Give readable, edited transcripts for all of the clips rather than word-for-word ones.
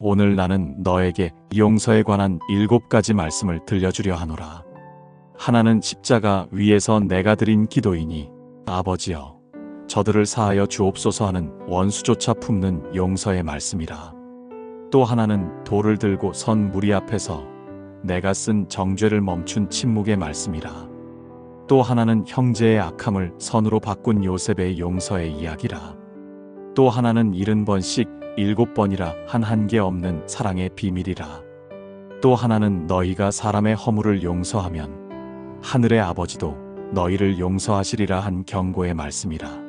오늘 나는 너에게 용서에 관한 7가지 말씀을 들려주려 하노라. 하나는 십자가 위에서 내가 드린 기도이니 아버지여 저들을 사하여 주옵소서 하는 원수조차 품는 용서의 말씀이라. 또 하나는 돌을 들고 선 무리 앞에서 내가 쓴 정죄를 멈춘 침묵의 말씀이라. 또 하나는 형제의 악함을 선으로 바꾼 요셉의 용서의 이야기라. 또 하나는 70번씩 7번이라 한계 없는 사랑의 비밀이라. 또 하나는 너희가 사람의 허물을 용서하면 하늘의 아버지도 너희를 용서하시리라 한 경고의 말씀이라.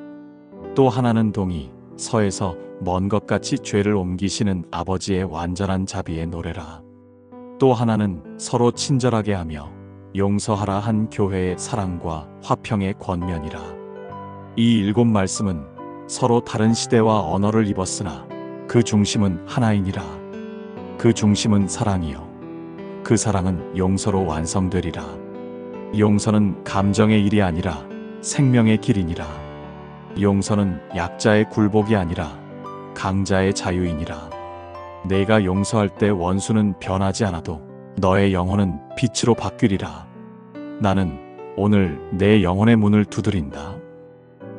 또 하나는 동이 서에서 먼 것 같이 죄를 옮기시는 아버지의 완전한 자비의 노래라. 또 하나는 서로 친절하게 하며 용서하라 한 교회의 사랑과 화평의 권면이라. 이 7말씀은 서로 다른 시대와 언어를 입었으나 그 중심은 하나이니라. 그 중심은 사랑이요 그 사랑은 용서로 완성되리라. 용서는 감정의 일이 아니라 생명의 길이니라. 용서는 약자의 굴복이 아니라 강자의 자유이니라. 내가 용서할 때 원수는 변하지 않아도 너의 영혼은 빛으로 바뀌리라. 나는 오늘 내 영혼의 문을 두드린다.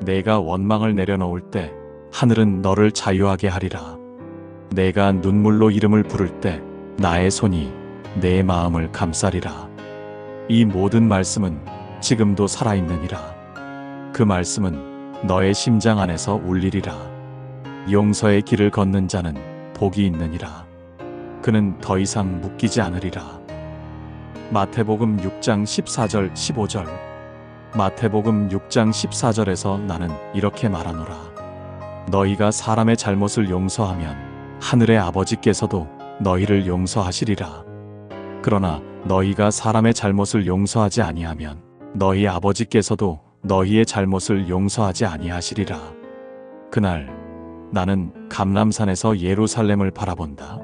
내가 원망을 내려놓을 때 하늘은 너를 자유하게 하리라. 내가 눈물로 이름을 부를 때 나의 손이 내 마음을 감싸리라. 이 모든 말씀은 지금도 살아있느니라. 그 말씀은 너의 심장 안에서 울리리라. 용서의 길을 걷는 자는 복이 있느니라. 그는 더 이상 묶이지 않으리라. 마태복음 6장 14절 15절. 마태복음 6장 14절에서 나는 이렇게 말하노라. 너희가 사람의 잘못을 용서하면 하늘의 아버지께서도 너희를 용서하시리라. 그러나 너희가 사람의 잘못을 용서하지 아니하면 너희 아버지께서도 너희의 잘못을 용서하지 아니하시리라. 그날 나는 감람산에서 예루살렘을 바라본다.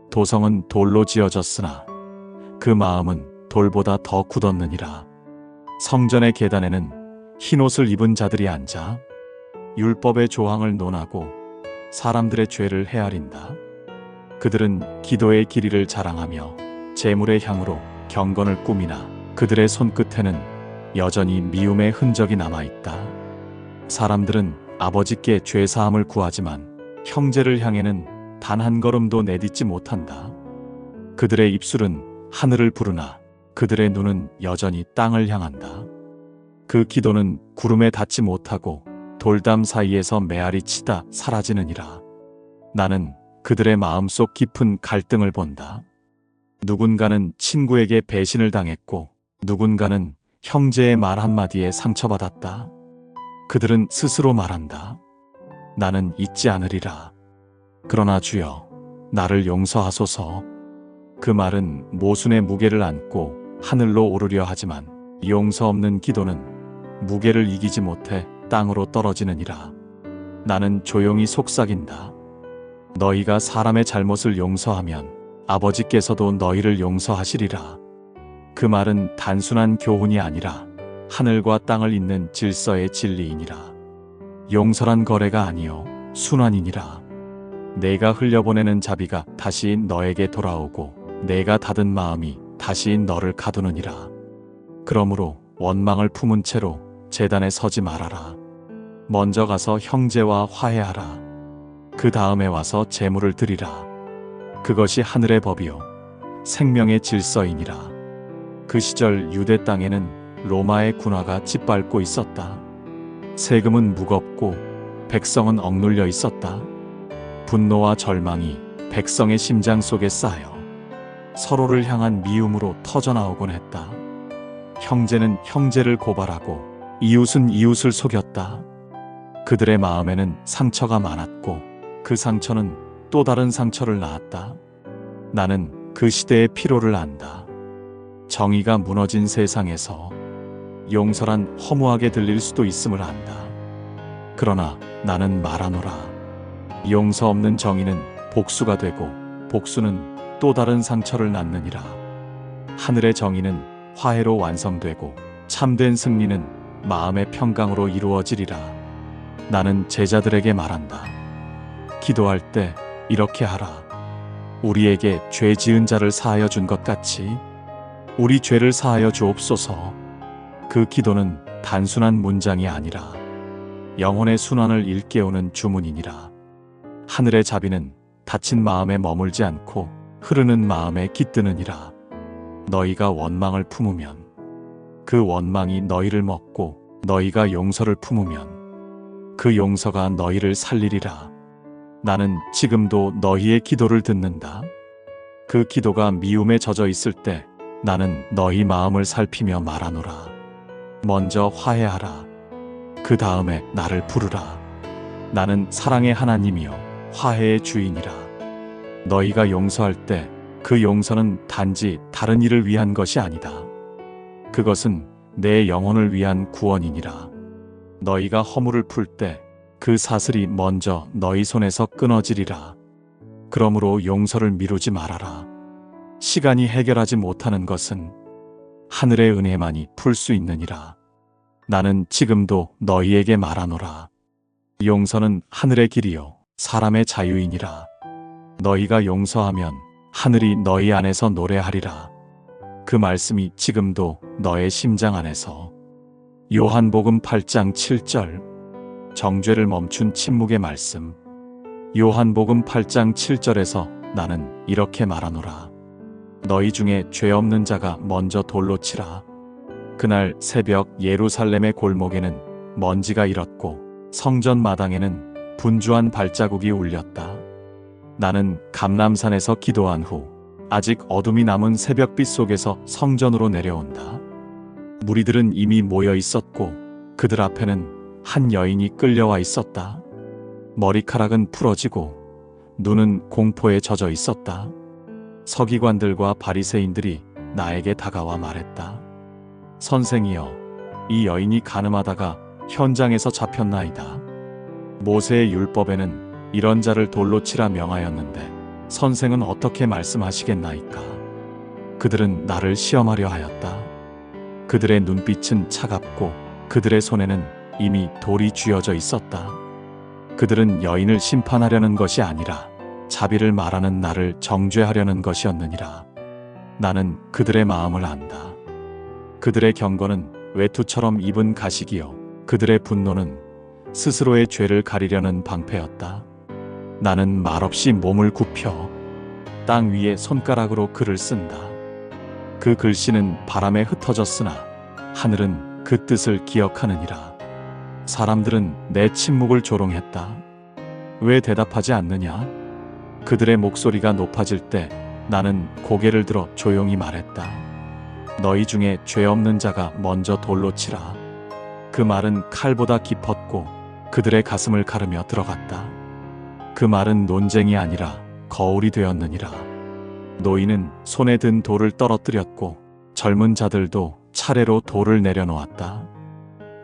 도성은 돌로 지어졌으나 그 마음은 돌보다 더 굳었느니라. 성전의 계단에는 흰옷을 입은 자들이 앉아 율법의 조항을 논하고 사람들의 죄를 헤아린다. 그들은 기도의 길이를 자랑하며 제물의 향으로 경건을 꾸미나 그들의 손끝에는 여전히 미움의 흔적이 남아있다. 사람들은 아버지께 죄사함을 구하지만 형제를 향해는 단 한 걸음도 내딛지 못한다. 그들의 입술은 하늘을 부르나 그들의 눈은 여전히 땅을 향한다. 그 기도는 구름에 닿지 못하고 돌담 사이에서 메아리 치다 사라지느니라. 나는 그들의 마음속 깊은 갈등을 본다. 누군가는 친구에게 배신을 당했고 누군가는 형제의 말 한마디에 상처받았다. 그들은 스스로 말한다. 나는 잊지 않으리라. 그러나 주여, 나를 용서하소서. 그 말은 모순의 무게를 안고 하늘로 오르려 하지만 용서 없는 기도는 무게를 이기지 못해 땅으로 떨어지느니라. 나는 조용히 속삭인다. 너희가 사람의 잘못을 용서하면 아버지께서도 너희를 용서하시리라. 그 말은 단순한 교훈이 아니라 하늘과 땅을 잇는 질서의 진리이니라. 용서란 거래가 아니요 순환이니라. 내가 흘려보내는 자비가 다시 너에게 돌아오고 내가 닫은 마음이 다시 너를 가두느니라. 그러므로 원망을 품은 채로 제단에 서지 말아라. 먼저 가서 형제와 화해하라. 그 다음에 와서 제물을 드리라. 그것이 하늘의 법이요 생명의 질서이니라. 그 시절 유대 땅에는 로마의 군화가 짓밟고 있었다. 세금은 무겁고 백성은 억눌려 있었다. 분노와 절망이 백성의 심장 속에 쌓여 서로를 향한 미움으로 터져나오곤 했다. 형제는 형제를 고발하고 이웃은 이웃을 속였다. 그들의 마음에는 상처가 많았고 그 상처는 또 다른 상처를 낳았다. 나는 그 시대의 피로를 안다. 정의가 무너진 세상에서 용서란 허무하게 들릴 수도 있음을 안다. 그러나 나는 말하노라. 용서 없는 정의는 복수가 되고 복수는 또 다른 상처를 낳느니라. 하늘의 정의는 화해로 완성되고 참된 승리는 마음의 평강으로 이루어지리라. 나는 제자들에게 말한다. 기도할 때 이렇게 하라. 우리에게 죄 지은 자를 사하여 준 것 같이 우리 죄를 사하여 주옵소서. 그 기도는 단순한 문장이 아니라 영혼의 순환을 일깨우는 주문이니라. 하늘의 자비는 다친 마음에 머물지 않고 흐르는 마음에 깃드느니라. 너희가 원망을 품으면 그 원망이 너희를 먹고 너희가 용서를 품으면 그 용서가 너희를 살리리라. 나는 지금도 너희의 기도를 듣는다. 그 기도가 미움에 젖어 있을 때 나는 너희 마음을 살피며 말하노라. 먼저 화해하라. 그 다음에 나를 부르라. 나는 사랑의 하나님이요 화해의 주인이라. 너희가 용서할 때 그 용서는 단지 다른 이를 위한 것이 아니다. 그것은 내 영혼을 위한 구원이니라. 너희가 허물을 풀 때 그 사슬이 먼저 너희 손에서 끊어지리라. 그러므로 용서를 미루지 말아라. 시간이 해결하지 못하는 것은 하늘의 은혜만이 풀 수 있느니라. 나는 지금도 너희에게 말하노라. 용서는 하늘의 길이요 사람의 자유이니라. 너희가 용서하면 하늘이 너희 안에서 노래하리라. 그 말씀이 지금도 너의 심장 안에서. 요한복음 8장 7절. 정죄를 멈춘 침묵의 말씀. 요한복음 8장 7절에서 나는 이렇게 말하노라. 너희 중에 죄 없는 자가 먼저 돌로 치라. 그날 새벽 예루살렘의 골목에는 먼지가 일었고 성전 마당에는 분주한 발자국이 울렸다. 나는 감람산에서 기도한 후 아직 어둠이 남은 새벽빛 속에서 성전으로 내려온다. 무리들은 이미 모여 있었고 그들 앞에는 한 여인이 끌려와 있었다. 머리카락은 풀어지고 눈은 공포에 젖어 있었다. 서기관들과 바리새인들이 나에게 다가와 말했다. 선생이여, 이 여인이 간음하다가 현장에서 잡혔나이다. 모세의 율법에는 이런 자를 돌로 치라 명하였는데 선생은 어떻게 말씀하시겠나이까? 그들은 나를 시험하려 하였다. 그들의 눈빛은 차갑고 그들의 손에는 이미 돌이 쥐어져 있었다. 그들은 여인을 심판하려는 것이 아니라 자비를 말하는 나를 정죄하려는 것이었느니라. 나는 그들의 마음을 안다. 그들의 경건은 외투처럼 입은 가식이요 그들의 분노는 스스로의 죄를 가리려는 방패였다. 나는 말없이 몸을 굽혀 땅 위에 손가락으로 글을 쓴다. 그 글씨는 바람에 흩어졌으나 하늘은 그 뜻을 기억하느니라. 사람들은 내 침묵을 조롱했다. 왜 대답하지 않느냐? 그들의 목소리가 높아질 때 나는 고개를 들어 조용히 말했다. 너희 중에 죄 없는 자가 먼저 돌로 치라. 그 말은 칼보다 깊었고 그들의 가슴을 가르며 들어갔다. 그 말은 논쟁이 아니라 거울이 되었느니라. 노인은 손에 든 돌을 떨어뜨렸고 젊은 자들도 차례로 돌을 내려놓았다.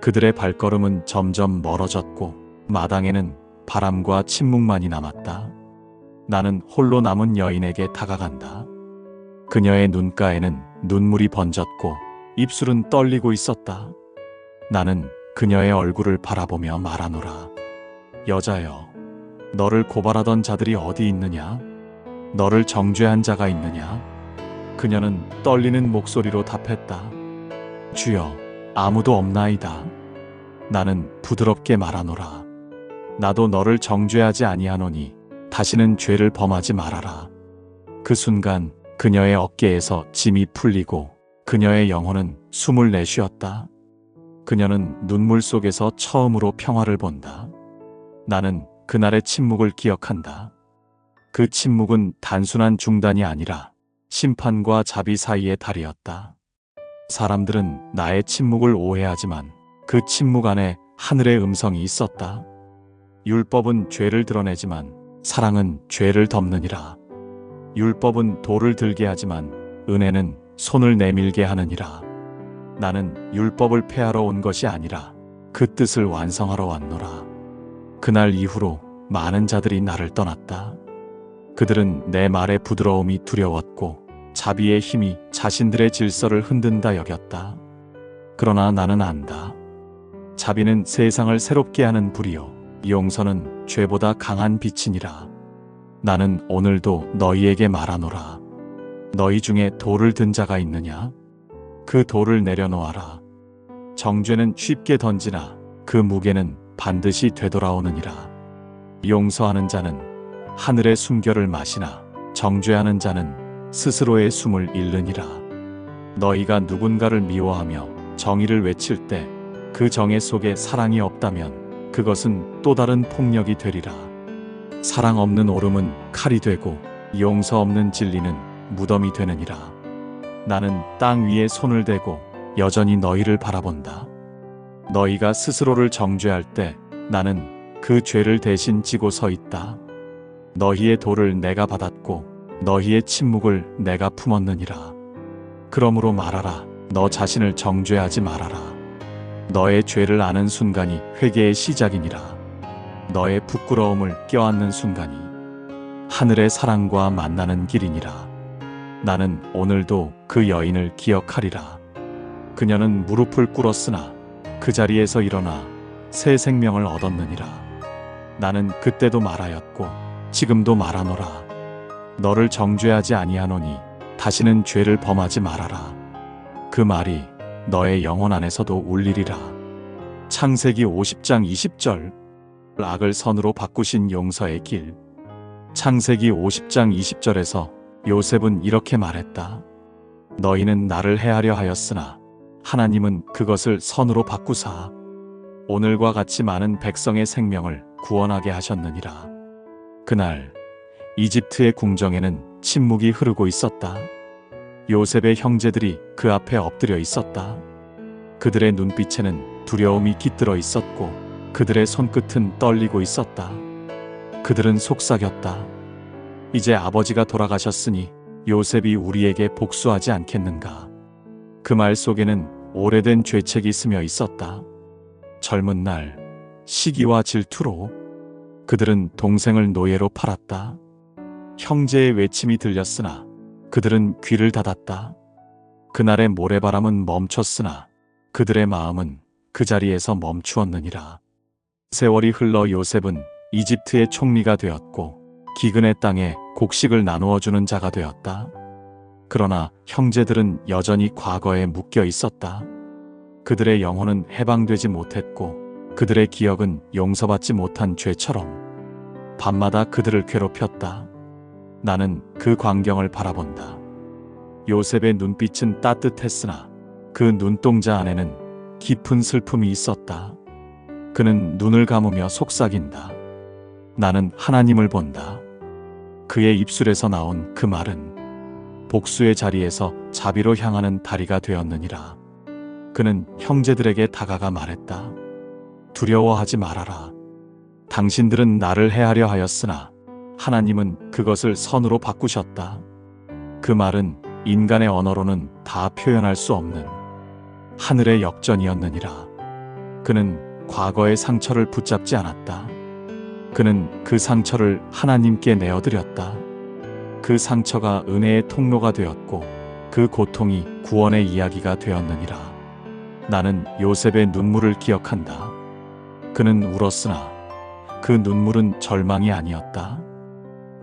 그들의 발걸음은 점점 멀어졌고 마당에는 바람과 침묵만이 남았다. 나는 홀로 남은 여인에게 다가간다. 그녀의 눈가에는 눈물이 번졌고 입술은 떨리고 있었다. 나는 그녀의 얼굴을 바라보며 말하노라. 여자여, 너를 고발하던 자들이 어디 있느냐? 너를 정죄한 자가 있느냐? 그녀는 떨리는 목소리로 답했다. 주여, 아무도 없나이다. 나는 부드럽게 말하노라. 나도 너를 정죄하지 아니하노니 다시는 죄를 범하지 말아라. 그 순간 그녀의 어깨에서 짐이 풀리고 그녀의 영혼은 숨을 내쉬었다. 그녀는 눈물 속에서 처음으로 평화를 본다. 나는 그날의 침묵을 기억한다. 그 침묵은 단순한 중단이 아니라 심판과 자비 사이의 다리였다. 사람들은 나의 침묵을 오해하지만 그 침묵 안에 하늘의 음성이 있었다. 율법은 죄를 드러내지만 사랑은 죄를 덮느니라. 율법은 돌을 들게 하지만 은혜는 손을 내밀게 하느니라. 나는 율법을 폐하러 온 것이 아니라 그 뜻을 완성하러 왔노라. 그날 이후로 많은 자들이 나를 떠났다. 그들은 내 말의 부드러움이 두려웠고 자비의 힘이 자신들의 질서를 흔든다 여겼다. 그러나 나는 안다. 자비는 세상을 새롭게 하는 불이요 용서는 죄보다 강한 빛이니라. 나는 오늘도 너희에게 말하노라. 너희 중에 돌을 든 자가 있느냐? 그 돌을 내려놓아라. 정죄는 쉽게 던지나 그 무게는 반드시 되돌아오느니라. 용서하는 자는 하늘의 숨결을 마시나 정죄하는 자는 스스로의 숨을 잃느니라. 너희가 누군가를 미워하며 정의를 외칠 때 그 정의 속에 사랑이 없다면 그것은 또 다른 폭력이 되리라. 사랑 없는 오름은 칼이 되고 용서 없는 진리는 무덤이 되느니라. 나는 땅 위에 손을 대고 여전히 너희를 바라본다. 너희가 스스로를 정죄할 때 나는 그 죄를 대신 지고 서 있다. 너희의 돌을 내가 받았고 너희의 침묵을 내가 품었느니라. 그러므로 말하라. 너 자신을 정죄하지 말아라. 너의 죄를 아는 순간이 회개의 시작이니라. 너의 부끄러움을 껴안는 순간이 하늘의 사랑과 만나는 길이니라. 나는 오늘도 그 여인을 기억하리라. 그녀는 무릎을 꿇었으나 그 자리에서 일어나 새 생명을 얻었느니라. 나는 그때도 말하였고 지금도 말하노라. 너를 정죄하지 아니하노니 다시는 죄를 범하지 말아라. 그 말이 너의 영혼 안에서도 울리리라. 창세기 50장 20절. 악을 선으로 바꾸신 용서의 길. 창세기 50장 20절에서 요셉은 이렇게 말했다. 너희는 나를 해하려 하였으나 하나님은 그것을 선으로 바꾸사 오늘과 같이 많은 백성의 생명을 구원하게 하셨느니라. 그날 이집트의 궁정에는 침묵이 흐르고 있었다. 요셉의 형제들이 그 앞에 엎드려 있었다. 그들의 눈빛에는 두려움이 깃들어 있었고 그들의 손끝은 떨리고 있었다. 그들은 속삭였다. 이제 아버지가 돌아가셨으니 요셉이 우리에게 복수하지 않겠는가. 그 말 속에는 오래된 죄책이 스며 있었다. 젊은 날 시기와 질투로 그들은 동생을 노예로 팔았다. 형제의 외침이 들렸으나 그들은 귀를 닫았다. 그날의 모래바람은 멈췄으나 그들의 마음은 그 자리에서 멈추었느니라. 세월이 흘러 요셉은 이집트의 총리가 되었고 기근의 땅에 곡식을 나누어 주는 자가 되었다. 그러나 형제들은 여전히 과거에 묶여 있었다. 그들의 영혼은 해방되지 못했고 그들의 기억은 용서받지 못한 죄처럼 밤마다 그들을 괴롭혔다. 나는 그 광경을 바라본다. 요셉의 눈빛은 따뜻했으나 그 눈동자 안에는 깊은 슬픔이 있었다. 그는 눈을 감으며 속삭인다. 나는 하나님을 본다. 그의 입술에서 나온 그 말은 복수의 자리에서 자비로 향하는 다리가 되었느니라. 그는 형제들에게 다가가 말했다. 두려워하지 말아라. 당신들은 나를 해하려 하였으나 하나님은 그것을 선으로 바꾸셨다. 그 말은 인간의 언어로는 다 표현할 수 없는 하늘의 역전이었느니라. 그는 과거의 상처를 붙잡지 않았다. 그는 그 상처를 하나님께 내어드렸다. 그 상처가 은혜의 통로가 되었고 그 고통이 구원의 이야기가 되었느니라. 나는 요셉의 눈물을 기억한다. 그는 울었으나 그 눈물은 절망이 아니었다.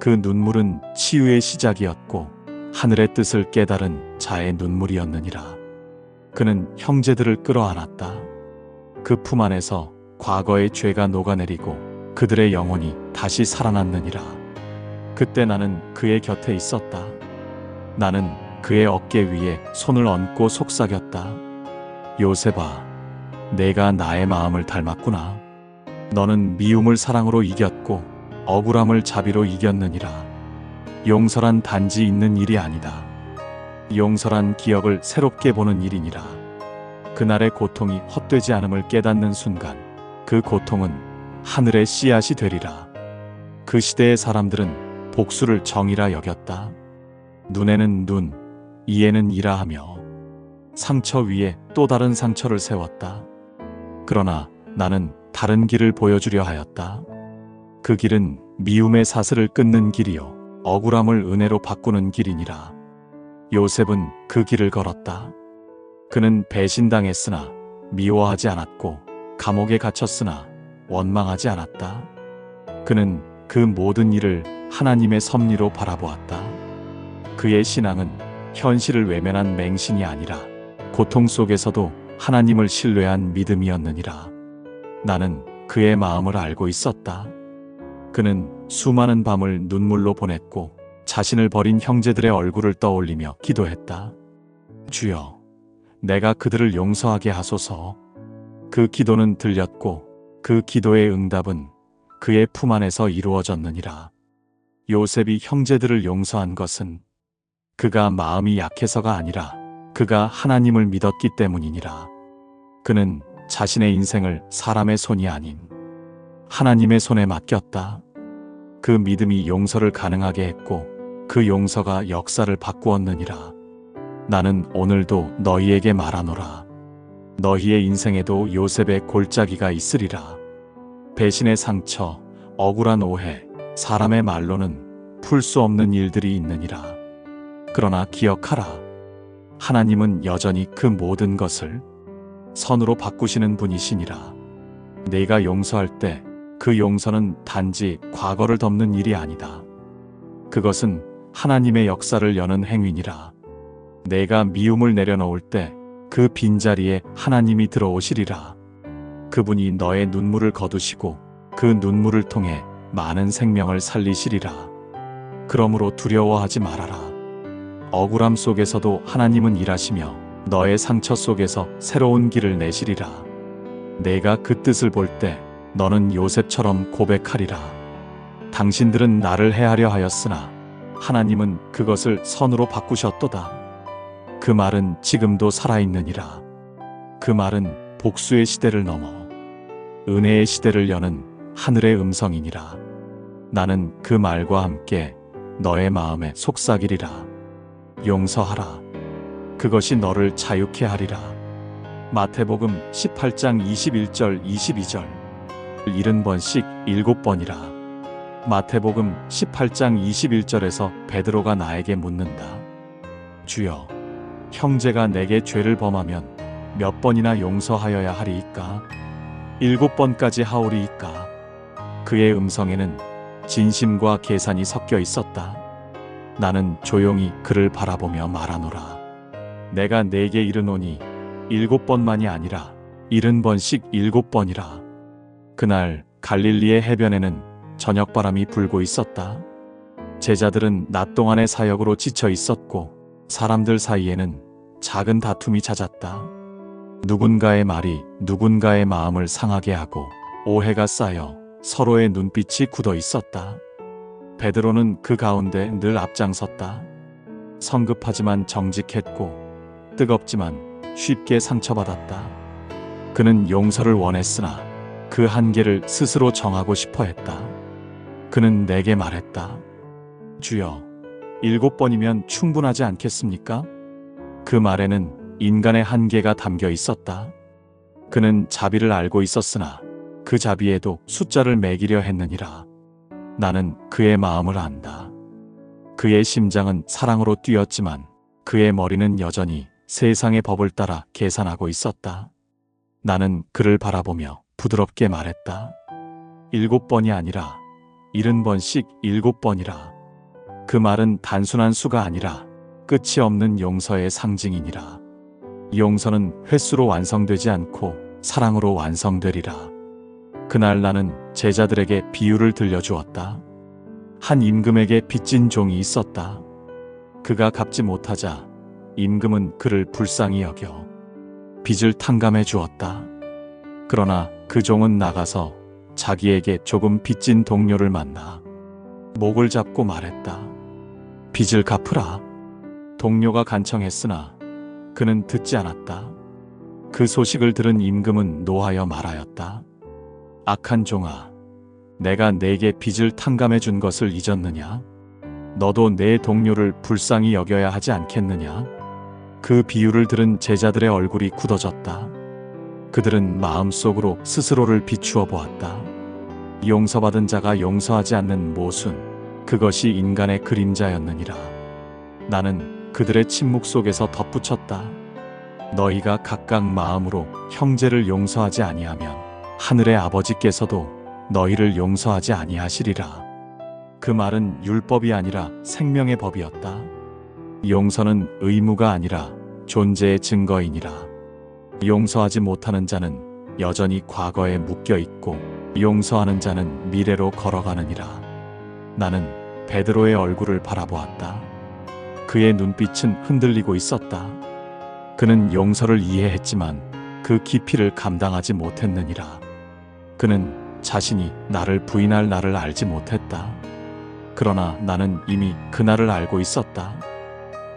그 눈물은 치유의 시작이었고 하늘의 뜻을 깨달은 자의 눈물이었느니라. 그는 형제들을 끌어안았다. 그 품 안에서 과거의 죄가 녹아내리고 그들의 영혼이 다시 살아났느니라. 그때 나는 그의 곁에 있었다. 나는 그의 어깨 위에 손을 얹고 속삭였다. 요셉아, 내가 나의 마음을 닮았구나. 너는 미움을 사랑으로 이겼고 억울함을 자비로 이겼느니라. 용서란 단지 있는 일이 아니다. 용서란 기억을 새롭게 보는 일이니라. 그날의 고통이 헛되지 않음을 깨닫는 순간 그 고통은 하늘의 씨앗이 되리라. 그 시대의 사람들은 복수를 정의라 여겼다. 눈에는 눈, 이에는 이라 하며 상처 위에 또 다른 상처를 세웠다. 그러나 나는 다른 길을 보여주려 하였다. 그 길은 미움의 사슬을 끊는 길이요 억울함을 은혜로 바꾸는 길이니라. 요셉은 그 길을 걸었다. 그는 배신당했으나 미워하지 않았고 감옥에 갇혔으나 원망하지 않았다. 그는 그 모든 일을 하나님의 섭리로 바라보았다. 그의 신앙은 현실을 외면한 맹신이 아니라 고통 속에서도 하나님을 신뢰한 믿음이었느니라. 나는 그의 마음을 알고 있었다. 그는 수많은 밤을 눈물로 보냈고 자신을 버린 형제들의 얼굴을 떠올리며 기도했다. 주여, 내가 그들을 용서하게 하소서. 그 기도는 들렸고 그 기도의 응답은 그의 품 안에서 이루어졌느니라. 요셉이 형제들을 용서한 것은 그가 마음이 약해서가 아니라 그가 하나님을 믿었기 때문이니라. 그는 자신의 인생을 사람의 손이 아닌 하나님의 손에 맡겼다. 그 믿음이 용서를 가능하게 했고 그 용서가 역사를 바꾸었느니라. 나는 오늘도 너희에게 말하노라. 너희의 인생에도 요셉의 골짜기가 있으리라. 배신의 상처, 억울한 오해, 사람의 말로는 풀 수 없는 일들이 있느니라. 그러나 기억하라. 하나님은 여전히 그 모든 것을 선으로 바꾸시는 분이시니라. 내가 용서할 때 그 용서는 단지 과거를 덮는 일이 아니다. 그것은 하나님의 역사를 여는 행위니라. 내가 미움을 내려놓을 때 그 빈자리에 하나님이 들어오시리라. 그분이 너의 눈물을 거두시고 그 눈물을 통해 많은 생명을 살리시리라. 그러므로 두려워하지 말아라. 억울함 속에서도 하나님은 일하시며 너의 상처 속에서 새로운 길을 내시리라. 내가 그 뜻을 볼 때 너는 요셉처럼 고백하리라. 당신들은 나를 해하려 하였으나 하나님은 그것을 선으로 바꾸셨도다. 그 말은 지금도 살아있느니라. 그 말은 복수의 시대를 넘어 은혜의 시대를 여는 하늘의 음성이니라. 나는 그 말과 함께 너의 마음에 속삭이리라. 용서하라. 그것이 너를 자유케 하리라. 마태복음 18장 21절 22절 70번씩 7번이라. 마태복음 18장 21절에서 베드로가 나에게 묻는다. 주여, 형제가 내게 죄를 범하면 몇 번이나 용서하여야 하리이까? 7번까지 하오리이까? 그의 음성에는 진심과 계산이 섞여 있었다. 나는 조용히 그를 바라보며 말하노라. 내가 네게 이르노니 7번만이 아니라 70번씩 7번이라. 그날 갈릴리의 해변에는 저녁바람이 불고 있었다. 제자들은 낮 동안의 사역으로 지쳐 있었고 사람들 사이에는 작은 다툼이 잦았다. 누군가의 말이 누군가의 마음을 상하게 하고 오해가 쌓여 서로의 눈빛이 굳어 있었다. 베드로는 그 가운데 늘 앞장섰다. 성급하지만 정직했고 뜨겁지만 쉽게 상처받았다. 그는 용서를 원했으나 그 한계를 스스로 정하고 싶어 했다. 그는 내게 말했다. 주여, 7번이면 충분하지 않겠습니까? 그 말에는 인간의 한계가 담겨 있었다. 그는 자비를 알고 있었으나 그 자비에도 숫자를 매기려 했느니라. 나는 그의 마음을 안다. 그의 심장은 사랑으로 뛰었지만 그의 머리는 여전히 세상의 법을 따라 계산하고 있었다. 나는 그를 바라보며 부드럽게 말했다. 7번이 아니라 70번씩 7번이라. 그 말은 단순한 수가 아니라 끝이 없는 용서의 상징이니라. 용서는 횟수로 완성되지 않고 사랑으로 완성되리라. 그날 나는 제자들에게 비유를 들려주었다. 한 임금에게 빚진 종이 있었다. 그가 갚지 못하자 임금은 그를 불쌍히 여겨 빚을 탕감해 주었다. 그러나 그 종은 나가서 자기에게 조금 빚진 동료를 만나 목을 잡고 말했다. 빚을 갚으라. 동료가 간청했으나 그는 듣지 않았다. 그 소식을 들은 임금은 노하여 말하였다. 악한 종아, 내가 네게 빚을 탕감해 준 것을 잊었느냐? 너도 내 동료를 불쌍히 여겨야 하지 않겠느냐? 그 비유를 들은 제자들의 얼굴이 굳어졌다. 그들은 마음속으로 스스로를 비추어 보았다. 용서받은 자가 용서하지 않는 모순, 그것이 인간의 그림자였느니라. 나는 그들의 침묵 속에서 덧붙였다. 너희가 각각 마음으로 형제를 용서하지 아니하면 하늘의 아버지께서도 너희를 용서하지 아니하시리라. 그 말은 율법이 아니라 생명의 법이었다. 용서는 의무가 아니라 존재의 증거이니라. 용서하지 못하는 자는 여전히 과거에 묶여 있고 용서하는 자는 미래로 걸어가느니라. 나는 베드로의 얼굴을 바라보았다. 그의 눈빛은 흔들리고 있었다. 그는 용서를 이해했지만 그 깊이를 감당하지 못했느니라. 그는 자신이 나를 부인할 날을 알지 못했다. 그러나 나는 이미 그날을 알고 있었다.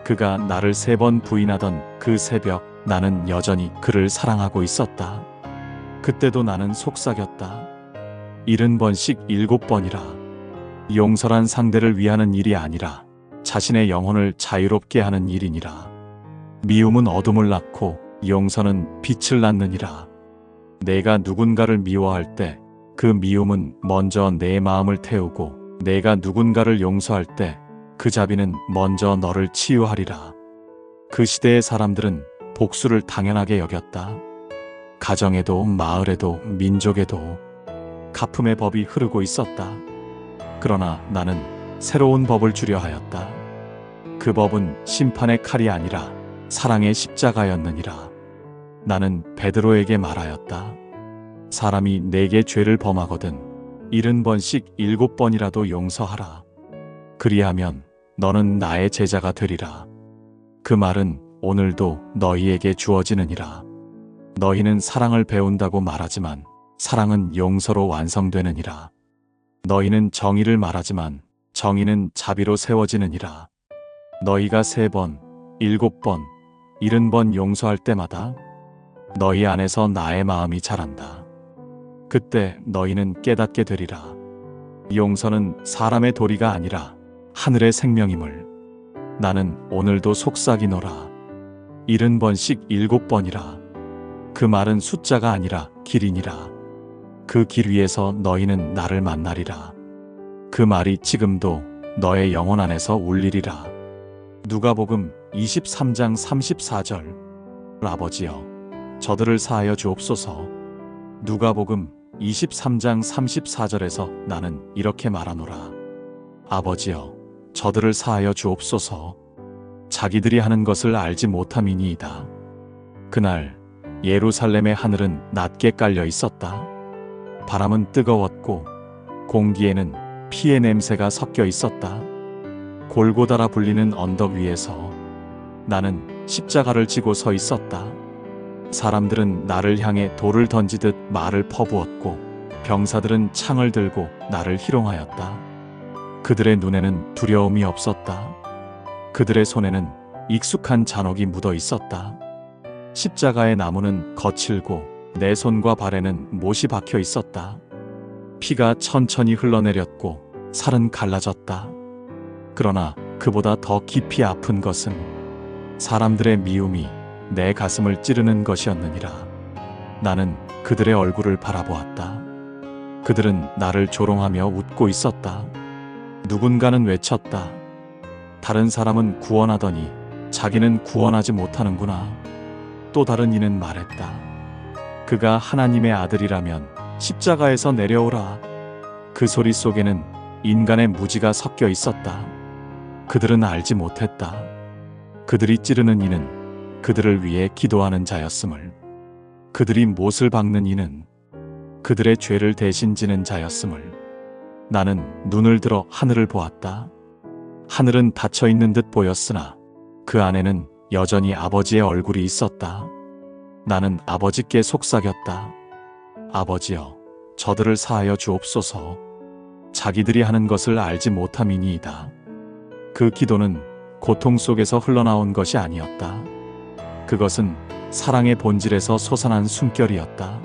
그가 나를 3번 부인하던 그 새벽, 나는 여전히 그를 사랑하고 있었다. 그때도 나는 속삭였다. 70번씩 7번이라. 용서란 상대를 위하는 일이 아니라 자신의 영혼을 자유롭게 하는 일이니라. 미움은 어둠을 낳고 용서는 빛을 낳느니라. 내가 누군가를 미워할 때 그 미움은 먼저 내 마음을 태우고 내가 누군가를 용서할 때 그 자비는 먼저 너를 치유하리라. 그 시대의 사람들은 복수를 당연하게 여겼다. 가정에도 마을에도 민족에도 갚음의 법이 흐르고 있었다. 그러나 나는 새로운 법을 주려 하였다. 그 법은 심판의 칼이 아니라 사랑의 십자가였느니라. 나는 베드로에게 말하였다. 사람이 내게 죄를 범하거든 70번씩 7번이라도 용서하라. 그리하면 너는 나의 제자가 되리라. 그 말은 오늘도 너희에게 주어지느니라. 너희는 사랑을 배운다고 말하지만 사랑은 용서로 완성되느니라. 너희는 정의를 말하지만 정의는 자비로 세워지느니라. 너희가 3번, 7번, 70번 용서할 때마다 너희 안에서 나의 마음이 자란다. 그때 너희는 깨닫게 되리라. 용서는 사람의 도리가 아니라 하늘의 생명임을. 나는 오늘도 속삭이노라. 70번씩 7번이라. 그 말은 숫자가 아니라 길이니라. 그 길 위에서 너희는 나를 만나리라. 그 말이 지금도 너의 영혼 안에서 울리리라. 누가복음 23장 34절. 아버지여, 저들을 사하여 주옵소서. 누가복음 23장 34절에서 나는 이렇게 말하노라. 아버지여, 저들을 사하여 주옵소서. 자기들이 하는 것을 알지 못함이니이다. 그날 예루살렘의 하늘은 낮게 깔려 있었다. 바람은 뜨거웠고 공기에는 피의 냄새가 섞여 있었다. 골고다라 불리는 언덕 위에서 나는 십자가를 지고 서 있었다. 사람들은 나를 향해 돌을 던지듯 말을 퍼부었고 병사들은 창을 들고 나를 희롱하였다. 그들의 눈에는 두려움이 없었다. 그들의 손에는 익숙한 잔혹이 묻어 있었다. 십자가의 나무는 거칠고 내 손과 발에는 못이 박혀 있었다. 피가 천천히 흘러내렸고 살은 갈라졌다. 그러나 그보다 더 깊이 아픈 것은 사람들의 미움이 내 가슴을 찌르는 것이었느니라. 나는 그들의 얼굴을 바라보았다. 그들은 나를 조롱하며 웃고 있었다. 누군가는 외쳤다. 다른 사람은 구원하더니 자기는 구원하지 못하는구나. 또 다른 이는 말했다. 그가 하나님의 아들이라면 십자가에서 내려오라. 그 소리 속에는 인간의 무지가 섞여 있었다. 그들은 알지 못했다. 그들이 찌르는 이는 그들을 위해 기도하는 자였음을. 그들이 못을 박는 이는 그들의 죄를 대신 지는 자였음을. 나는 눈을 들어 하늘을 보았다. 하늘은 닫혀 있는 듯 보였으나 그 안에는 여전히 아버지의 얼굴이 있었다. 나는 아버지께 속삭였다. 아버지여, 저들을 사하여 주옵소서. 자기들이 하는 것을 알지 못함이니이다. 그 기도는 고통 속에서 흘러나온 것이 아니었다. 그것은 사랑의 본질에서 솟아난 숨결이었다.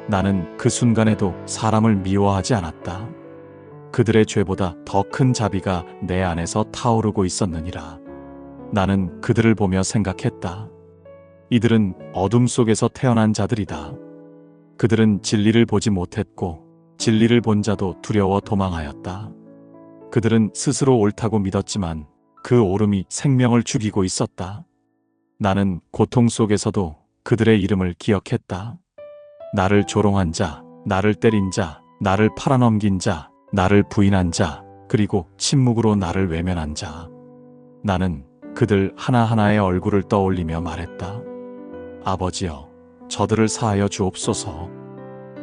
나는 그 순간에도 사람을 미워하지 않았다. 그들의 죄보다 더 큰 자비가 내 안에서 타오르고 있었느니라. 나는 그들을 보며 생각했다. 이들은 어둠 속에서 태어난 자들이다. 그들은 진리를 보지 못했고 진리를 본 자도 두려워 도망하였다. 그들은 스스로 옳다고 믿었지만 그 옳음이 생명을 죽이고 있었다. 나는 고통 속에서도 그들의 이름을 기억했다. 나를 조롱한 자, 나를 때린 자, 나를 팔아넘긴 자, 나를 부인한 자, 그리고 침묵으로 나를 외면한 자. 나는 그들 하나하나의 얼굴을 떠올리며 말했다. 아버지여, 저들을 사하여 주옵소서.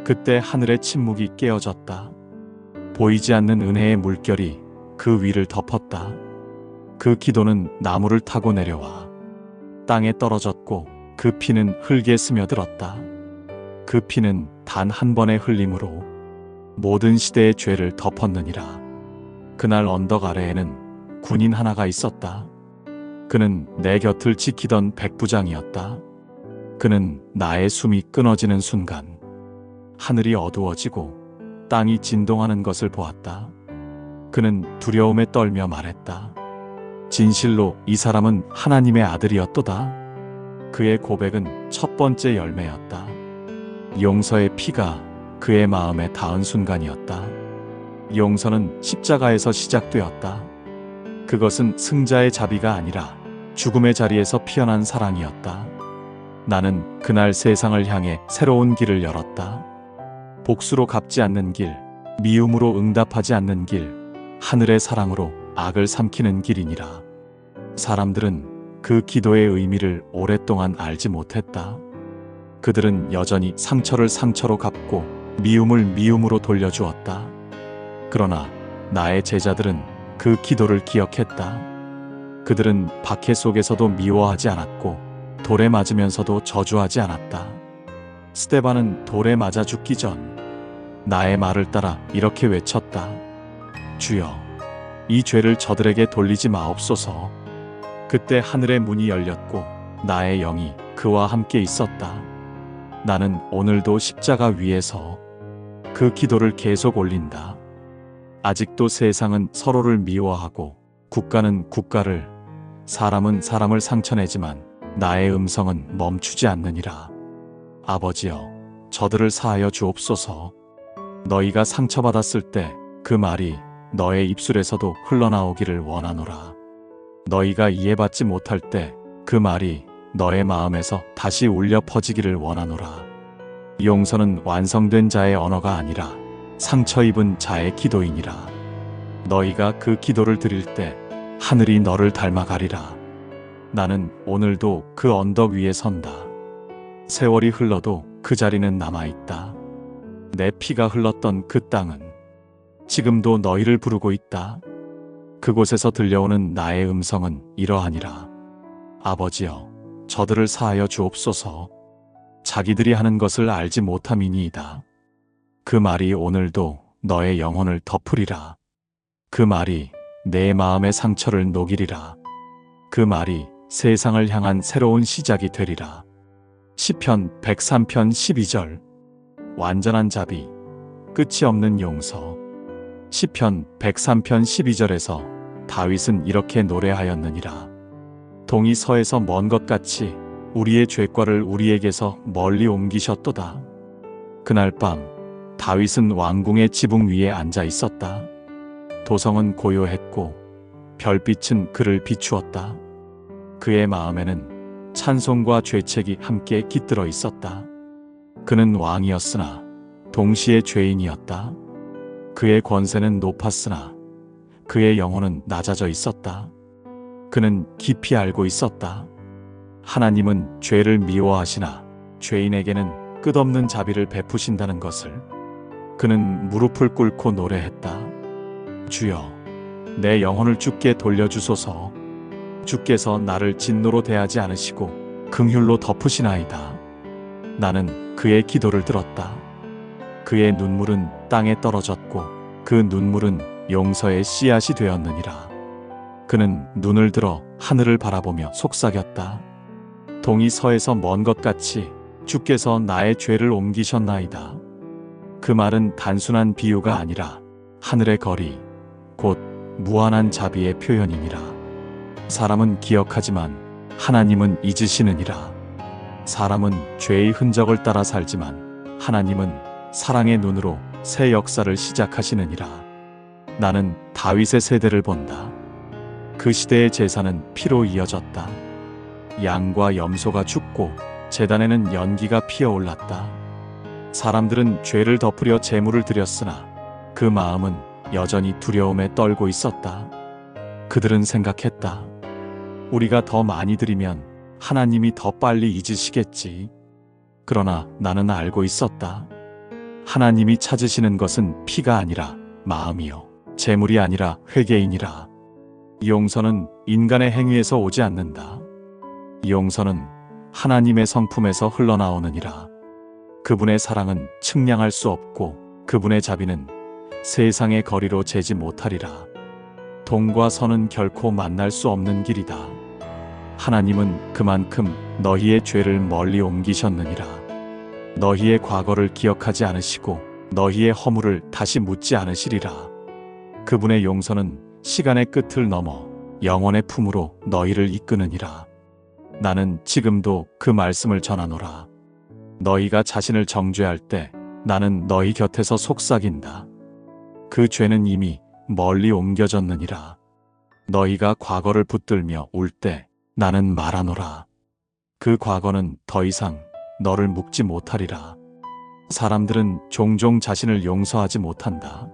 그때 하늘의 침묵이 깨어졌다. 보이지 않는 은혜의 물결이 그 위를 덮었다. 그 기도는 나무를 타고 내려와 땅에 떨어졌고 그 피는 흙에 스며들었다. 그 피는 단 한 번의 흘림으로 모든 시대의 죄를 덮었느니라. 그날 언덕 아래에는 군인 하나가 있었다. 그는 내 곁을 지키던 백부장이었다. 그는 나의 숨이 끊어지는 순간 하늘이 어두워지고 땅이 진동하는 것을 보았다. 그는 두려움에 떨며 말했다. 진실로 이 사람은 하나님의 아들이었도다. 그의 고백은 첫 번째 열매였다. 용서의 피가 그의 마음에 닿은 순간이었다. 용서는 십자가에서 시작되었다. 그것은 승자의 자비가 아니라 죽음의 자리에서 피어난 사랑이었다. 나는 그날 세상을 향해 새로운 길을 열었다. 복수로 갚지 않는 길, 미움으로 응답하지 않는 길, 하늘의 사랑으로 악을 삼키는 길이니라. 사람들은 그 기도의 의미를 오랫동안 알지 못했다. 그들은 여전히 상처를 상처로 갚고 미움을 미움으로 돌려주었다. 그러나 나의 제자들은 그 기도를 기억했다. 그들은 박해 속에서도 미워하지 않았고 돌에 맞으면서도 저주하지 않았다. 스데반은 돌에 맞아 죽기 전 나의 말을 따라 이렇게 외쳤다. 주여, 이 죄를 저들에게 돌리지 마옵소서. 그때 하늘의 문이 열렸고 나의 영이 그와 함께 있었다. 나는 오늘도 십자가 위에서 그 기도를 계속 올린다. 아직도 세상은 서로를 미워하고 국가는 국가를, 사람은 사람을 상처내지만 나의 음성은 멈추지 않느니라. 아버지여, 저들을 사하여 주옵소서. 너희가 상처받았을 때 그 말이 너의 입술에서도 흘러나오기를 원하노라. 너희가 이해받지 못할 때 그 말이 너의 마음에서 다시 울려 퍼지기를 원하노라. 용서는 완성된 자의 언어가 아니라 상처 입은 자의 기도이니라. 너희가 그 기도를 드릴 때 하늘이 너를 닮아가리라. 나는 오늘도 그 언덕 위에 선다. 세월이 흘러도 그 자리는 남아있다. 내 피가 흘렀던 그 땅은 지금도 너희를 부르고 있다. 그곳에서 들려오는 나의 음성은 이러하니라. 아버지여, 저들을 사하여 주옵소서. 자기들이 하는 것을 알지 못함이니이다. 그 말이 오늘도 너의 영혼을 덮으리라. 그 말이 내 마음의 상처를 녹이리라. 그 말이 세상을 향한 새로운 시작이 되리라. 시편 103편 12절. 완전한 자비, 끝이 없는 용서. 시편 103편 12절에서 다윗은 이렇게 노래하였느니라. 동이 서에서 먼 것 같이 우리의 죄과를 우리에게서 멀리 옮기셨도다. 그날 밤 다윗은 왕궁의 지붕 위에 앉아 있었다. 도성은 고요했고 별빛은 그를 비추었다. 그의 마음에는 찬송과 죄책이 함께 깃들어 있었다. 그는 왕이었으나 동시에 죄인이었다. 그의 권세는 높았으나 그의 영혼은 낮아져 있었다. 그는 깊이 알고 있었다. 하나님은 죄를 미워하시나 죄인에게는 끝없는 자비를 베푸신다는 것을. 그는 무릎을 꿇고 노래했다. 주여, 내 영혼을 주께 돌려주소서. 주께서 나를 진노로 대하지 않으시고 긍휼로 덮으시나이다. 나는 그의 기도를 들었다. 그의 눈물은 땅에 떨어졌고 그 눈물은 용서의 씨앗이 되었느니라. 그는 눈을 들어 하늘을 바라보며 속삭였다. 동이 서에서 먼 것 같이 주께서 나의 죄를 옮기셨나이다. 그 말은 단순한 비유가 아니라 하늘의 거리, 곧 무한한 자비의 표현이니라. 사람은 기억하지만 하나님은 잊으시느니라. 사람은 죄의 흔적을 따라 살지만 하나님은 사랑의 눈으로 새 역사를 시작하시느니라. 나는 다윗의 세대를 본다. 그 시대의 제사는 피로 이어졌다. 양과 염소가 죽고 제단에는 연기가 피어올랐다. 사람들은 죄를 덮으려 제물을 드렸으나 그 마음은 여전히 두려움에 떨고 있었다. 그들은 생각했다. 우리가 더 많이 드리면 하나님이 더 빨리 잊으시겠지. 그러나 나는 알고 있었다. 하나님이 찾으시는 것은 피가 아니라 마음이요, 재물이 아니라 회개인이라. 용서는 인간의 행위에서 오지 않는다. 용서는 하나님의 성품에서 흘러나오느니라. 그분의 사랑은 측량할 수 없고 그분의 자비는 세상의 거리로 재지 못하리라. 동과 선은 결코 만날 수 없는 길이다. 하나님은 그만큼 너희의 죄를 멀리 옮기셨느니라. 너희의 과거를 기억하지 않으시고 너희의 허물을 다시 묻지 않으시리라. 그분의 용서는 시간의 끝을 넘어 영원의 품으로 너희를 이끄느니라. 나는 지금도 그 말씀을 전하노라. 너희가 자신을 정죄할 때 나는 너희 곁에서 속삭인다. 그 죄는 이미 멀리 옮겨졌느니라. 너희가 과거를 붙들며 울 때 나는 말하노라. 그 과거는 더 이상 너를 묶지 못하리라. 사람들은 종종 자신을 용서하지 못한다.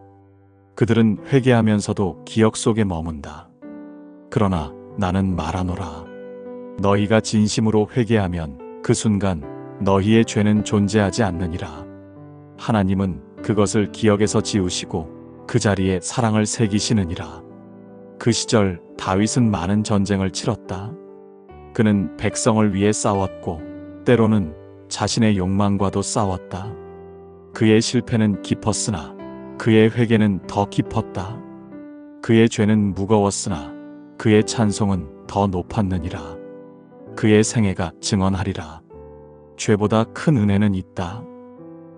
그들은 회개하면서도 기억 속에 머문다. 그러나 나는 말하노라. 너희가 진심으로 회개하면 그 순간 너희의 죄는 존재하지 않느니라. 하나님은 그것을 기억에서 지우시고 그 자리에 사랑을 새기시느니라. 그 시절 다윗은 많은 전쟁을 치렀다. 그는 백성을 위해 싸웠고 때로는 자신의 욕망과도 싸웠다. 그의 실패는 깊었으나 그의 회개는 더 깊었다. 그의 죄는 무거웠으나 그의 찬송은 더 높았느니라. 그의 생애가 증언하리라. 죄보다 큰 은혜는 있다.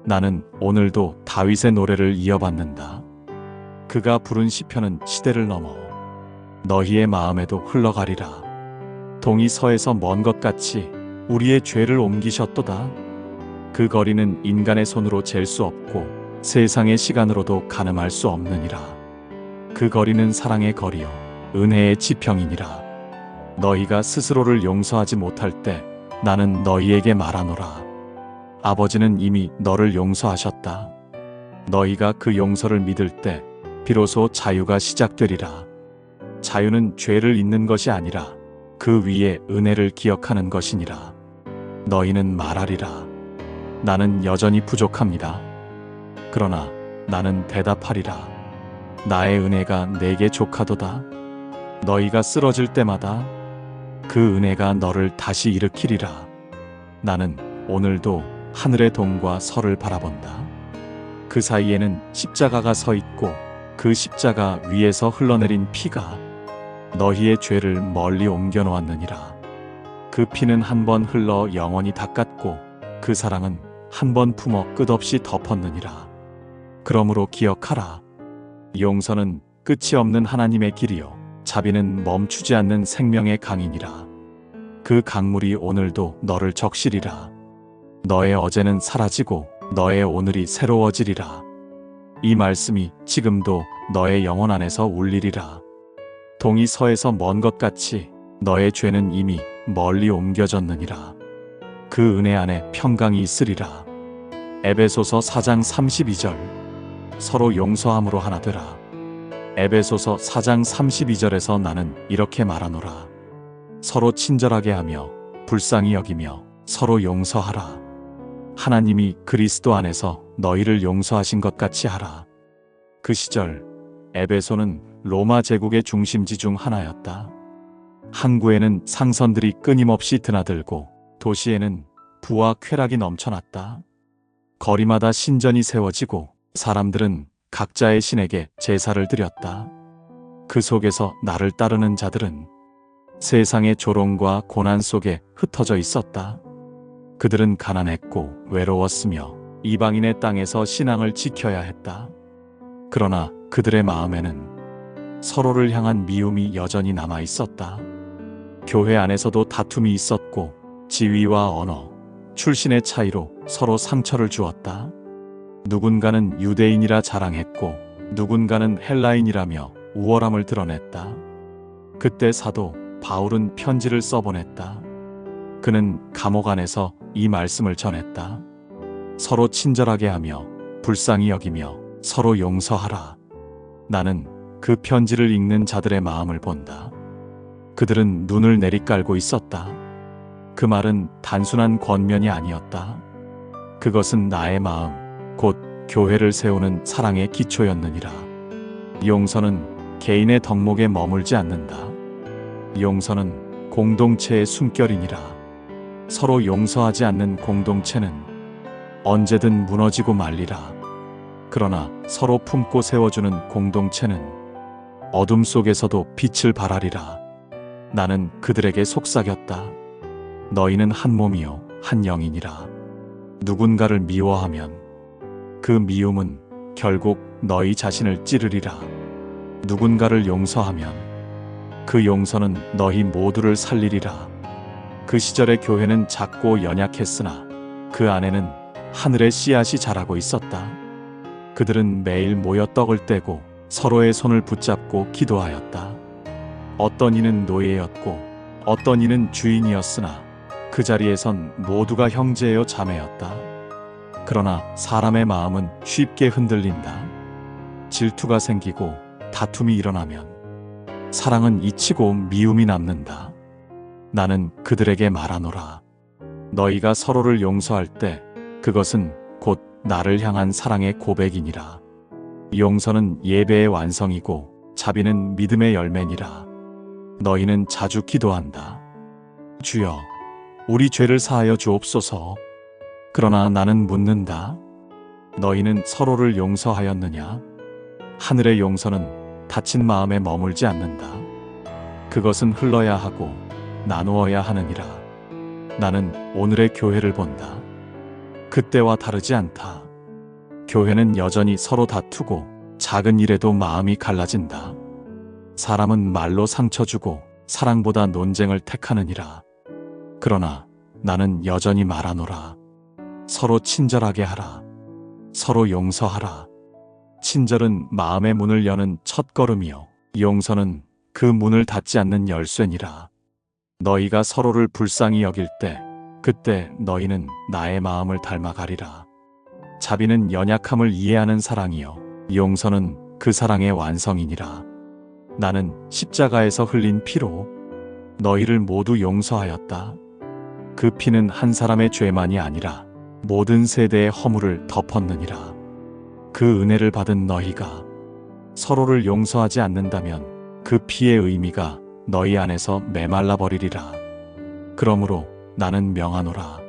나는 오늘도 다윗의 노래를 이어받는다. 그가 부른 시편은 시대를 넘어 너희의 마음에도 흘러가리라. 동이 서에서 먼 것 같이 우리의 죄를 옮기셨도다. 그 거리는 인간의 손으로 잴 수 없고 세상의 시간으로도 가늠할 수 없느니라. 그 거리는 사랑의 거리요 은혜의 지평이니라. 너희가 스스로를 용서하지 못할 때 나는 너희에게 말하노라. 아버지는 이미 너를 용서하셨다. 너희가 그 용서를 믿을 때 비로소 자유가 시작되리라. 자유는 죄를 잊는 것이 아니라 그 위에 은혜를 기억하는 것이니라. 너희는 말하리라. 나는 여전히 부족합니다. 그러나 나는 대답하리라. 나의 은혜가 내게 족하도다. 너희가 쓰러질 때마다 그 은혜가 너를 다시 일으키리라. 나는 오늘도 하늘의 동과 서를 바라본다. 그 사이에는 십자가가 서 있고 그 십자가 위에서 흘러내린 피가 너희의 죄를 멀리 옮겨 놓았느니라. 그 피는 한 번 흘러 영원히 닦았고 그 사랑은 한 번 품어 끝없이 덮었느니라. 그러므로 기억하라. 용서는 끝이 없는 하나님의 길이요 자비는 멈추지 않는 생명의 강이니라. 그 강물이 오늘도 너를 적시리라. 너의 어제는 사라지고 너의 오늘이 새로워지리라. 이 말씀이 지금도 너의 영혼 안에서 울리리라. 동이 서에서 먼 것 같이 너의 죄는 이미 멀리 옮겨졌느니라. 그 은혜 안에 평강이 있으리라. 에베소서 4장 32절. 서로 용서함으로 하나 되라. 에베소서 4장 32절에서 나는 이렇게 말하노라. 서로 친절하게 하며 불쌍히 여기며 서로 용서하라. 하나님이 그리스도 안에서 너희를 용서하신 것 같이 하라. 그 시절 에베소는 로마 제국의 중심지 중 하나였다. 항구에는 상선들이 끊임없이 드나들고 도시에는 부와 쾌락이 넘쳐났다. 거리마다 신전이 세워지고 사람들은 각자의 신에게 제사를 드렸다. 그 속에서 나를 따르는 자들은 세상의 조롱과 고난 속에 흩어져 있었다. 그들은 가난했고 외로웠으며 이방인의 땅에서 신앙을 지켜야 했다. 그러나 그들의 마음에는 서로를 향한 미움이 여전히 남아 있었다. 교회 안에서도 다툼이 있었고 지위와 언어, 출신의 차이로 서로 상처를 주었다. 누군가는 유대인이라 자랑했고 누군가는 헬라인이라며 우월함을 드러냈다. 그때 사도 바울은 편지를 써보냈다. 그는 감옥 안에서 이 말씀을 전했다. 서로 친절하게 하며 불쌍히 여기며 서로 용서하라. 나는 그 편지를 읽는 자들의 마음을 본다. 그들은 눈을 내리깔고 있었다. 그 말은 단순한 권면이 아니었다. 그것은 나의 마음, 곧 교회를 세우는 사랑의 기초였느니라. 용서는 개인의 덕목에 머물지 않는다. 용서는 공동체의 숨결이니라. 서로 용서하지 않는 공동체는 언제든 무너지고 말리라. 그러나 서로 품고 세워주는 공동체는 어둠 속에서도 빛을 발하리라. 나는 그들에게 속삭였다. 너희는 한 몸이요 한 영이니라. 누군가를 미워하면 그 미움은 결국 너희 자신을 찌르리라. 누군가를 용서하면 그 용서는 너희 모두를 살리리라. 그 시절의 교회는 작고 연약했으나 그 안에는 하늘의 씨앗이 자라고 있었다. 그들은 매일 모여 떡을 떼고 서로의 손을 붙잡고 기도하였다. 어떤 이는 노예였고 어떤 이는 주인이었으나 그 자리에선 모두가 형제여 자매였다. 그러나 사람의 마음은 쉽게 흔들린다. 질투가 생기고 다툼이 일어나면 사랑은 잊히고 미움이 남는다. 나는 그들에게 말하노라. 너희가 서로를 용서할 때 그것은 곧 나를 향한 사랑의 고백이니라. 용서는 예배의 완성이고 자비는 믿음의 열매니라. 너희는 자주 기도한다. 주여, 우리 죄를 사하여 주옵소서. 그러나 나는 묻는다. 너희는 서로를 용서하였느냐? 하늘의 용서는 다친 마음에 머물지 않는다. 그것은 흘러야 하고 나누어야 하느니라. 나는 오늘의 교회를 본다. 그때와 다르지 않다. 교회는 여전히 서로 다투고 작은 일에도 마음이 갈라진다. 사람은 말로 상처 주고 사랑보다 논쟁을 택하느니라. 그러나 나는 여전히 말하노라. 서로 친절하게 하라. 서로 용서하라. 친절은 마음의 문을 여는 첫걸음이요 용서는 그 문을 닫지 않는 열쇠니라. 너희가 서로를 불쌍히 여길 때 그때 너희는 나의 마음을 닮아가리라. 자비는 연약함을 이해하는 사랑이요 용서는 그 사랑의 완성이니라. 나는 십자가에서 흘린 피로 너희를 모두 용서하였다. 그 피는 한 사람의 죄만이 아니라 모든 세대의 허물을 덮었느니라. 그 은혜를 받은 너희가 서로를 용서하지 않는다면 그 피의 의미가 너희 안에서 메말라 버리리라. 그러므로 나는 명하노라.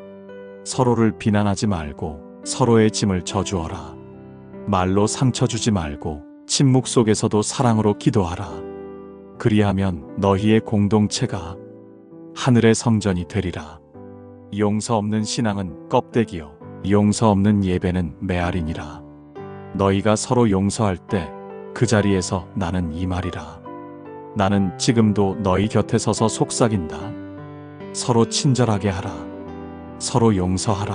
서로를 비난하지 말고 서로의 짐을 져주어라. 말로 상처 주지 말고 침묵 속에서도 사랑으로 기도하라. 그리하면 너희의 공동체가 하늘의 성전이 되리라. 용서 없는 신앙은 껍데기요 용서 없는 예배는 메아리니라. 너희가 서로 용서할 때 그 자리에서 나는 이 말이라. 나는 지금도 너희 곁에 서서 속삭인다. 서로 친절하게 하라. 서로 용서하라.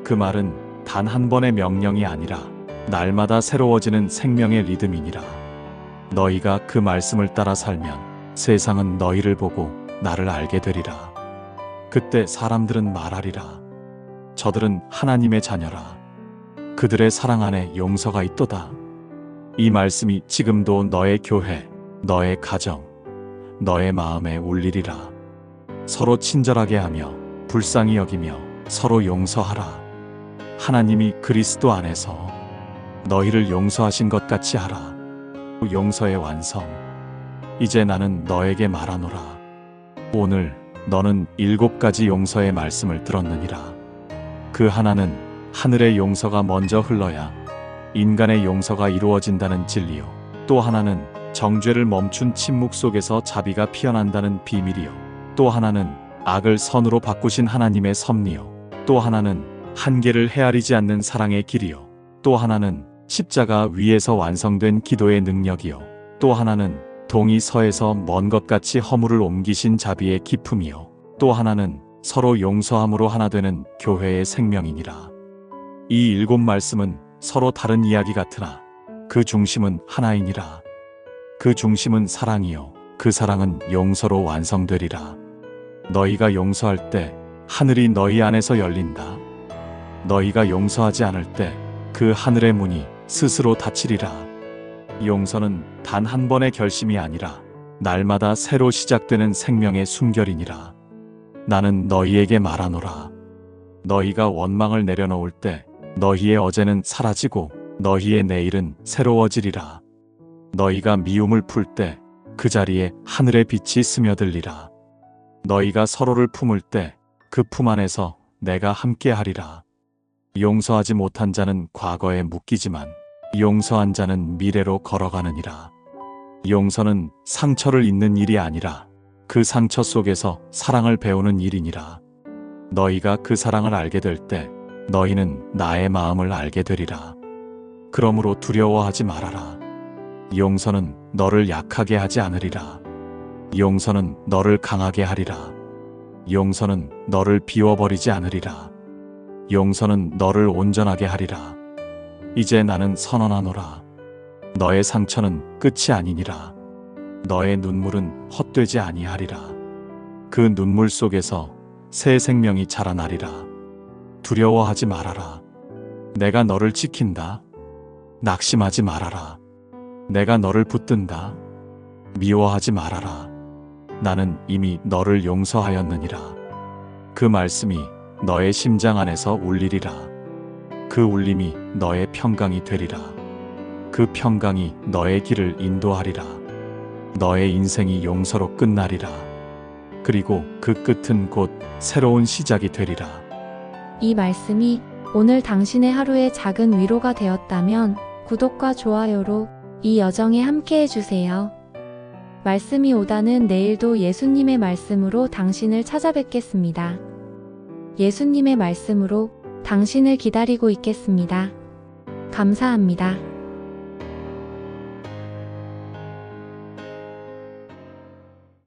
그 말은 단 한 번의 명령이 아니라 날마다 새로워지는 생명의 리듬이니라. 너희가 그 말씀을 따라 살면 세상은 너희를 보고 나를 알게 되리라. 그때 사람들은 말하리라. 저들은 하나님의 자녀라. 그들의 사랑 안에 용서가 있도다. 이 말씀이 지금도 너의 교회, 너의 가정, 너의 마음에 울리리라. 서로 친절하게 하며 불쌍히 여기며 서로 용서하라. 하나님이 그리스도 안에서 너희를 용서하신 것 같이 하라. 용서의 완성. 이제 나는 너에게 말하노라. 오늘 너는 7가지 용서의 말씀을 들었느니라. 그 하나는 하늘의 용서가 먼저 흘러야 인간의 용서가 이루어진다는 진리요. 또 하나는 정죄를 멈춘 침묵 속에서 자비가 피어난다는 비밀이요. 또 하나는 악을 선으로 바꾸신 하나님의 섭리요. 또 하나는 한계를 헤아리지 않는 사랑의 길이요. 또 하나는 십자가 위에서 완성된 기도의 능력이요. 또 하나는 동이 서에서 먼 것 같이 허물을 옮기신 자비의 기품이요. 또 하나는 서로 용서함으로 하나 되는 교회의 생명이니라. 이 7 말씀은 서로 다른 이야기 같으나 그 중심은 하나이니라. 그 중심은 사랑이요 그 사랑은 용서로 완성되리라. 너희가 용서할 때 하늘이 너희 안에서 열린다. 너희가 용서하지 않을 때 그 하늘의 문이 스스로 닫히리라. 용서는 단 한 번의 결심이 아니라 날마다 새로 시작되는 생명의 숨결이니라. 나는 너희에게 말하노라. 너희가 원망을 내려놓을 때 너희의 어제는 사라지고 너희의 내일은 새로워지리라. 너희가 미움을 풀 때 그 자리에 하늘의 빛이 스며들리라. 너희가 서로를 품을 때 그 품 안에서 내가 함께하리라. 용서하지 못한 자는 과거에 묶이지만 용서한 자는 미래로 걸어가느니라. 용서는 상처를 잊는 일이 아니라 그 상처 속에서 사랑을 배우는 일이니라. 너희가 그 사랑을 알게 될 때 너희는 나의 마음을 알게 되리라. 그러므로 두려워하지 말아라. 용서는 너를 약하게 하지 않으리라. 용서는 너를 강하게 하리라. 용서는 너를 비워버리지 않으리라. 용서는 너를 온전하게 하리라. 이제 나는 선언하노라. 너의 상처는 끝이 아니니라. 너의 눈물은 헛되지 아니하리라. 그 눈물 속에서 새 생명이 자라나리라. 두려워하지 말아라. 내가 너를 지킨다. 낙심하지 말아라. 내가 너를 붙든다. 미워하지 말아라. 나는 이미 너를 용서하였느니라. 그 말씀이 너의 심장 안에서 울리리라. 그 울림이 너의 평강이 되리라. 그 평강이 너의 길을 인도하리라. 너의 인생이 용서로 끝나리라. 그리고 그 끝은 곧 새로운 시작이 되리라. 이 말씀이 오늘 당신의 하루의 작은 위로가 되었다면 구독과 좋아요로 이 여정에 함께 해주세요. 말씀이 오다는 내일도 예수님의 말씀으로 당신을 찾아뵙겠습니다. 예수님의 말씀으로 당신을 기다리고 있겠습니다. 감사합니다.